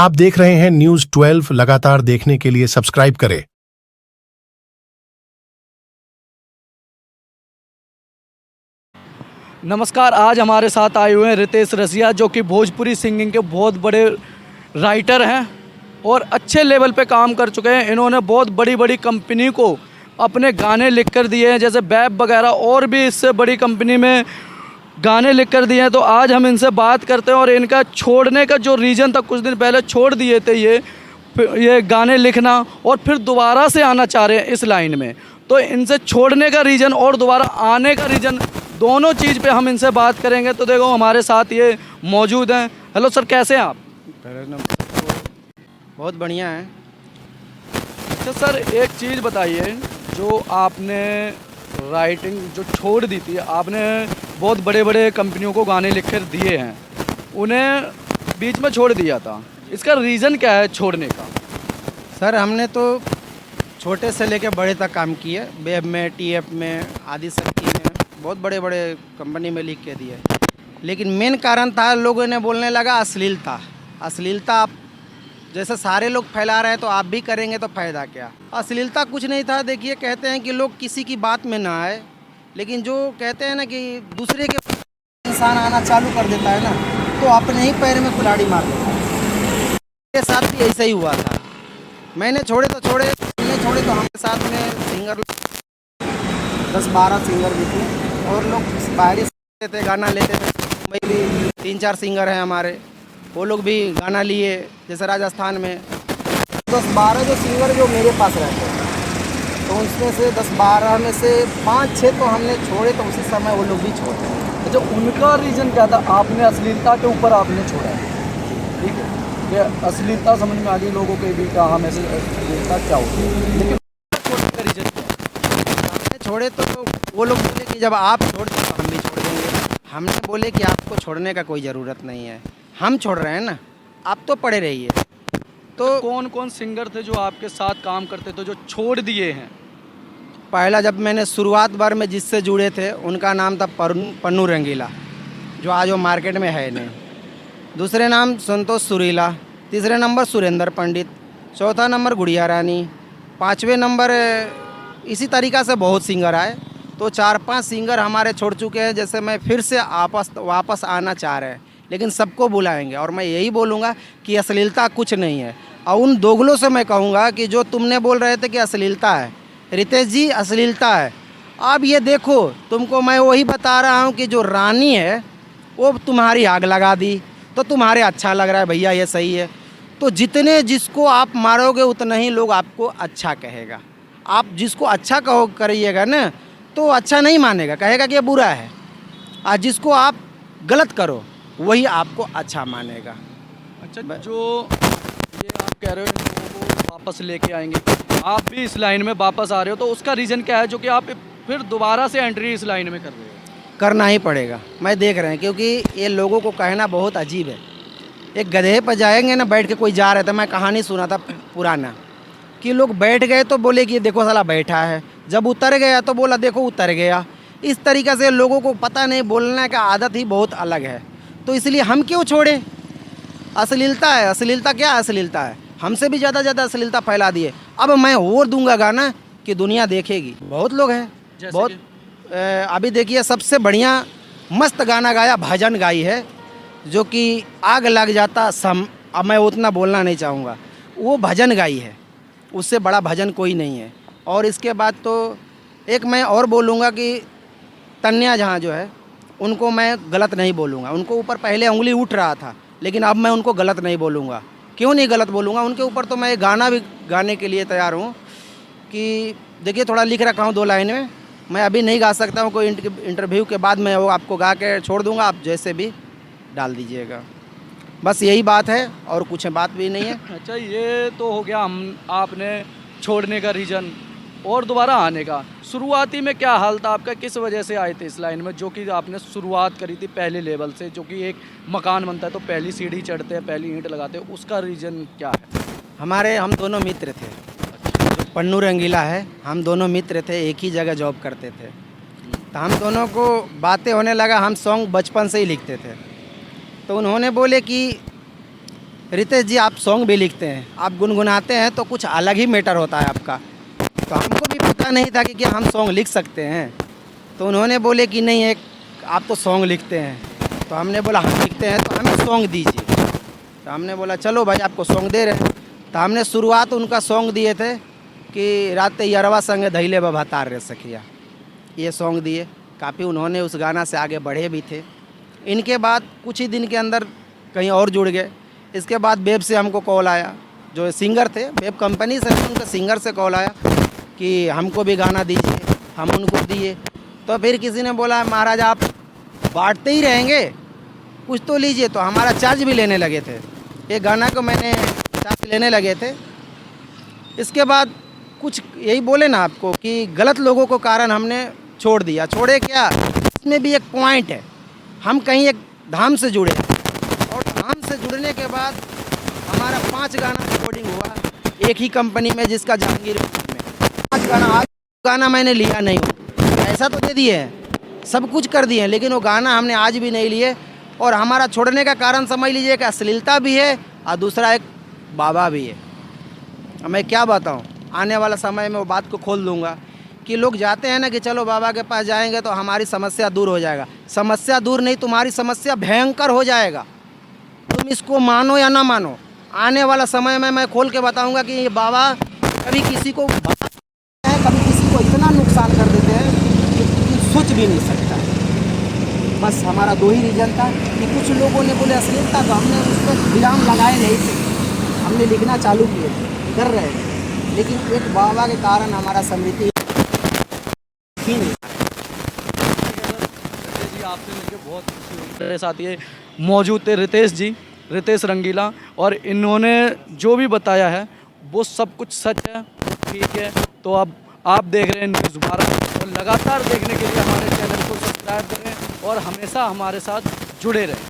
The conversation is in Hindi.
आप देख रहे हैं न्यूज 12। लगातार देखने के लिए सब्सक्राइब करें। नमस्कार, आज हमारे साथ आए हुए हैं रितेश रसिया, जो कि भोजपुरी सिंगिंग के बहुत बड़े राइटर हैं और अच्छे लेवल पे काम कर चुके हैं। इन्होंने बहुत बड़ी बड़ी कंपनी को अपने गाने लिख कर दिए हैं, जैसे बैब वगैरह, और भी इससे बड़ी कंपनी में गाने लिख कर दिए हैं। तो आज हम इनसे बात करते हैं और इनका छोड़ने का जो रीज़न था, कुछ दिन पहले छोड़ दिए थे ये गाने लिखना और फिर दोबारा से आना चाह रहे हैं इस लाइन में। तो इनसे छोड़ने का रीज़न और दोबारा आने का रीज़न, दोनों चीज़ पे हम इनसे बात करेंगे। तो देखो हमारे साथ ये मौजूद हैं। हेलो सर, कैसे हैं आप? बहुत बढ़िया है। अच्छा सर, एक चीज़ बताइए, जो आपने राइटिंग जो छोड़ दी थी, आपने बहुत बड़े बड़े कंपनियों को गाने लिख कर दिए हैं, उन्हें बीच में छोड़ दिया था, इसका रीज़न क्या है छोड़ने का? सर, हमने तो छोटे से लेकर बड़े तक काम किए, वेब में, टीएफ में, आदि शक्ति में, बहुत बड़े बड़े कंपनी में लिख के दिए। लेकिन मेन कारण था, लोगों ने बोलने लगा अश्लीलता। अश्लीलता आप जैसे सारे लोग फैला रहे हैं तो आप भी करेंगे तो फ़ायदा क्या? अश्लीलता कुछ नहीं था। देखिए, कहते हैं कि लोग किसी की बात में ना आए, लेकिन जो कहते हैं ना कि दूसरे के इंसान आना चालू कर देता है ना, तो अपने ही पैर में कुल्हाड़ी मार देता है। मेरे साथ भी ऐसा ही हुआ था। मैंने छोड़े तो छोड़े, मैंने छोड़े तो हमारे साथ में सिंगर 10-12 सिंगर भी थे और लोग बाहरी थे, गाना लेते थे। मुंबई भी 3-4 सिंगर हैं हमारे, वो लोग भी गाना लिए। जैसे राजस्थान में 10-12 जो सिंगर जो मेरे पास रहते हैं, तो उसमें से 10-12 में से 5-6 तो हमने छोड़े, तो उसी समय वो लोग भी छोड़ गए। अच्छा, उनका रीज़न क्या था? आपने अश्लीलता के ऊपर आपने छोड़ा है, ठीक है? ये अश्लीलता समझ में आ गई लोगों के भी, कहा हमें से अश्लीलता क्या होती है, लेकिन छोड़ने का रीज़न क्या? हमने छोड़े तो वो लोग बोले कि जब आप छोड़ दें तो हम भी छोड़ देंगे। हमने बोले कि आपको छोड़ने का कोई ज़रूरत नहीं है, हम छोड़ रहे हैं ना, आप तो पड़े रहिए। तो कौन कौन सिंगर थे जो आपके साथ काम करते थे, जो छोड़ दिए हैं? पहला जब मैंने शुरुआत बार में जिससे जुड़े थे, उनका नाम था पन्नू रंगीला, जो आज वो मार्केट में है नहीं। दूसरे नाम संतोष सुरीला, तीसरे नंबर सुरेंद्र पंडित, चौथा नंबर गुड़िया रानी, 5वें नंबर इसी तरीक़ा से बहुत सिंगर आए। तो 4-5 सिंगर हमारे छोड़ चुके हैं। जैसे मैं फिर से वापस आना चाह रहे हैं, लेकिन सबको बुलाएंगे और मैं यही बोलूँगा कि अश्लीलता कुछ नहीं है। और उन दोगलों से मैं कहूँगा कि जो तुमने बोल रहे थे कि अश्लीलता है, रितेश जी अश्लीलता है। अब ये देखो, तुमको मैं वही बता रहा हूँ कि जो रानी है वो तुम्हारी आग लगा दी, तो तुम्हारे अच्छा लग रहा है भैया, ये सही है। तो जितने जिसको आप मारोगे उतना ही लोग आपको अच्छा कहेगा। आप जिसको अच्छा कहो करिएगा ना, तो अच्छा नहीं मानेगा, कहेगा कि ये बुरा है। और जिसको आप गलत करो वही आपको अच्छा मानेगा। अच्छा, जो ये आप कह रहे हो इन लोगों को वापस लेके आएंगे, आप भी इस लाइन में वापस आ रहे हो, तो उसका रीज़न क्या है जो कि आप फिर दोबारा से एंट्री इस लाइन में कर रहे हो? करना ही पड़ेगा, मैं देख रहे हैं, क्योंकि ये लोगों को कहना बहुत अजीब है। एक गधे पर जाएंगे ना, बैठ के कोई जा रहा था, मैं कहानी सुना था पुराना, कि लोग बैठ गए तो बोले कि देखो साला बैठा है, जब उतर गया तो बोला देखो उतर गया। इस तरीक़े से लोगों को पता नहीं, बोलने का आदत ही बहुत अलग है। तो इसलिए हम क्यों छोड़े? अश्लीलता है, अश्लीलता क्या अश्लीलता है? हमसे भी ज़्यादा अश्लीलता फैला दिए। अब मैं और दूंगा गाना कि दुनिया देखेगी। बहुत लोग हैं, बहुत अभी देखिए सबसे बढ़िया मस्त गाना गाया, भजन गाई है, जो कि आग लग जाता सम। अब मैं उतना बोलना नहीं चाहूँगा, वो भजन गाई है, उससे बड़ा भजन कोई नहीं है। और इसके बाद तो एक मैं और बोलूँगा कि तन्या जहाँ जो है, उनको मैं गलत नहीं बोलूँगा। उनको ऊपर पहले उंगली उठ रहा था, लेकिन अब मैं उनको गलत नहीं बोलूँगा। क्यों नहीं गलत बोलूँगा? उनके ऊपर तो मैं गाना भी गाने के लिए तैयार हूँ कि देखिए, थोड़ा लिख रखा हूँ 2 लाइन में, मैं अभी नहीं गा सकता हूँ, कोई इंटरव्यू के बाद मैं वो आपको गा के छोड़ दूँगा, आप जैसे भी डाल दीजिएगा। बस यही बात है, और कुछ बात भी नहीं है। अच्छा, ये तो हो गया हम आपने छोड़ने का रीज़न और दोबारा आने का। शुरुआती में क्या हाल था आपका, किस वजह से आए थे इस लाइन में, जो कि आपने शुरुआत करी थी पहले लेवल से, जो कि एक मकान बनता है तो पहली सीढ़ी चढ़ते हैं, पहली ईंट लगाते हैं, उसका रीज़न क्या है? हम दोनों मित्र थे, पन्नू रंगीला है, हम दोनों मित्र थे, एक ही जगह जॉब करते थे। तो हम दोनों को बातें होने लगा, हम सॉन्ग बचपन से ही लिखते थे। तो उन्होंने बोले कि रितेश जी आप सॉन्ग भी लिखते हैं, आप गुनगुनाते हैं तो कुछ अलग ही मैटर होता है आपका। तो हमको भी पता नहीं था कि क्या हम सॉन्ग लिख सकते हैं। तो उन्होंने बोले कि नहीं एक आप तो सॉन्ग लिखते हैं। तो हमने बोला हम लिखते हैं तो हमें सॉन्ग दीजिए। तो हमने बोला चलो भाई आपको सॉन्ग दे रहे हैं। तो हमने शुरुआत उनका सॉन्ग दिए थे कि रात यरवा संग धैले बभातार रे सखिया, ये सॉन्ग दिए। काफ़ी उन्होंने उस गाना से आगे बढ़े भी थे। इनके बाद कुछ ही दिन के अंदर कहीं और जुड़ गए। इसके बाद वेब से हमको कॉल आया, जो सिंगर थे वेब कंपनी से, उनके सिंगर से कॉल आया कि हमको भी गाना दीजिए। हम उनको दिए। तो फिर किसी ने बोला महाराज आप बांटते ही रहेंगे, कुछ तो लीजिए। तो हमारा चार्ज भी लेने लगे थे, ये गाना को मैंने चार्ज लेने लगे थे। इसके बाद कुछ यही बोले ना आपको कि गलत लोगों को कारण हमने छोड़ दिया। छोड़े क्या, इसमें भी एक पॉइंट है, हम कहीं एक धाम से जुड़े और धाम से जुड़ने के बाद हमारा 5 गाना रिकॉर्डिंग हुआ एक ही कंपनी में, जिसका जहांगीर में 5 गाना। आज गाना मैंने लिया नहीं, पैसा तो दे दिए हैं, सब कुछ कर दिए हैं, लेकिन वो गाना हमने आज भी नहीं लिए। और हमारा छोड़ने का कारण समझ लीजिए कि अश्लीलता भी है और दूसरा एक बाबा भी है। अब मैं क्या बताऊँ, आने वाला समय में वो बात को खोल दूँगा कि लोग जाते हैं ना कि चलो बाबा के पास जाएंगे तो हमारी समस्या दूर हो जाएगा। समस्या दूर नहीं, तुम्हारी समस्या भयंकर हो जाएगा। तुम इसको मानो या ना मानो, आने वाला समय में मैं खोल के बताऊंगा कि ये बाबा कभी किसी को कभी किसी को इतना नुकसान कर देते हैं कि सोच भी नहीं सकता है। बस हमारा 2 ही रीज़न था कि कुछ लोगों ने बोले अश्लीलता, तो हमने उस पर विराम लगाए नहीं थे, हमने लिखना चालू किए थे, कर रहे थे। लेकिन एक बाबा के कारण हमारा समृद्धि ही नहीं। रितेश जी आपसे मिलकर बहुत खुशी हुई। मेरे साथ ये मौजूद थे रितेश जी, रितेश रंगीला, और इन्होंने जो भी बताया है वो सब कुछ सच है। ठीक है, तो अब आप देख रहे हैं न्यूज़ भारत, और लगातार देखने के लिए हमारे चैनल को सब्सक्राइब करें और हमेशा हमारे साथ जुड़े रहें।